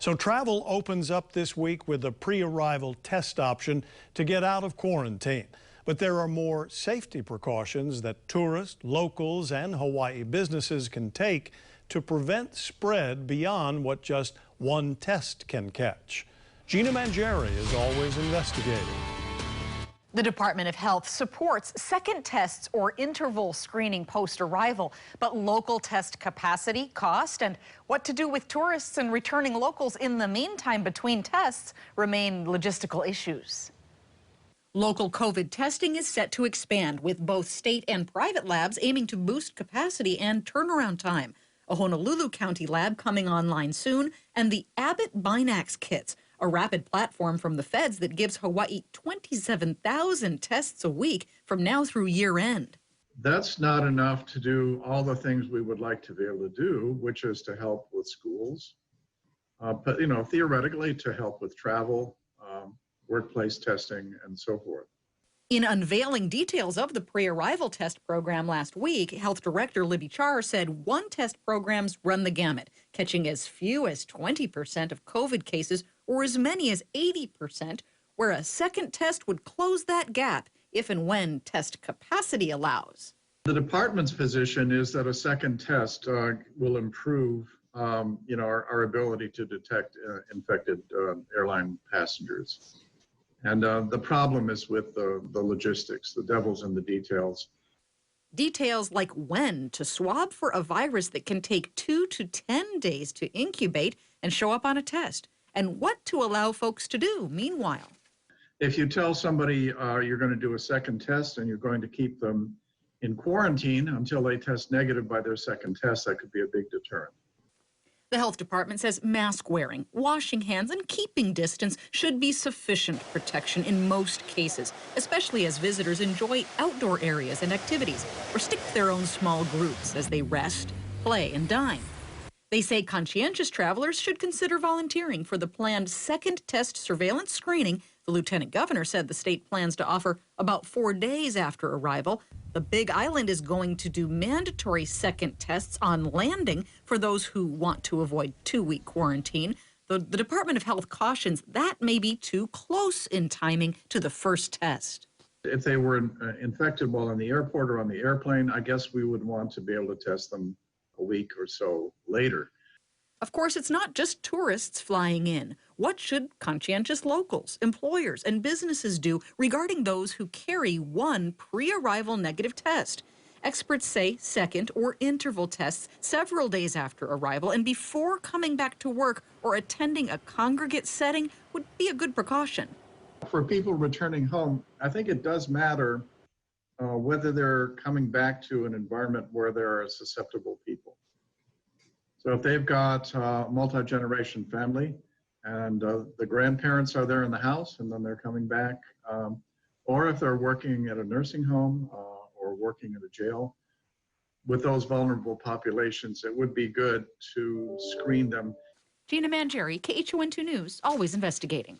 So travel opens up this week with a pre-arrival test option to get out of quarantine. But there are more safety precautions that tourists, locals, and Hawaii businesses can take to prevent spread beyond what just one test can catch. Gina Mangieri is always investigating. The Department of Health supports second tests or interval screening post-arrival, but local test capacity, cost, and what to do with tourists and returning locals in the meantime between tests remain logistical issues. Local COVID testing is set to expand, with both state and private labs aiming to boost capacity and turnaround time. A Honolulu County lab coming online soon, and the Abbott Binax kits, a rapid platform from the feds that gives Hawaii 27,000 tests a week from now through year end. That's not enough to do all the things we would like to be able to do, which is to help with schools, but theoretically to help with travel, workplace testing, and so forth. In unveiling details of the pre-arrival test program last week, Health Director Libby Char said one-test programs run the gamut, catching as few as 20% of COVID cases or as many as 80%, where a second test would close that gap if and when test capacity allows. The department's position is that a second test will improve our ability to detect infected airline passengers. And the problem is with the logistics. The devil's in the details. Details like when to swab for a virus that can take 2 to 10 days to incubate and show up on a test, and what to allow folks to do meanwhile. If you tell somebody you're going to do a second test and you're going to keep them in quarantine until they test negative by their second test, that could be a big deterrent. The health department says mask wearing, washing hands, and keeping distance should be sufficient protection in most cases, especially as visitors enjoy outdoor areas and activities or stick to their own small groups as they rest, play, and dine. They say conscientious travelers should consider volunteering for the planned second test surveillance screening the lieutenant governor said the state plans to offer about 4 days after arrival. The Big Island is going to do mandatory second tests on landing for those who want to avoid 2-week quarantine. The Department of Health cautions that may be too close in timing to the first test. If they were infected while in the airport or on the airplane, I guess we would want to be able to test them a week or so later. Of course, it's not just tourists flying in. What should conscientious locals, employers, and businesses do regarding those who carry one pre-arrival negative test? Experts say second or interval tests several days after arrival and before coming back to work or attending a congregate setting would be a good precaution. For people returning home, I think it does matter whether they're coming back to an environment where there are susceptible people. So if they've got a multi-generation family and the grandparents are there in the house and then they're coming back, or if they're working at a nursing home or working at a jail, with those vulnerable populations, it would be good to screen them. Gina Mangieri, KHON2 News, always investigating.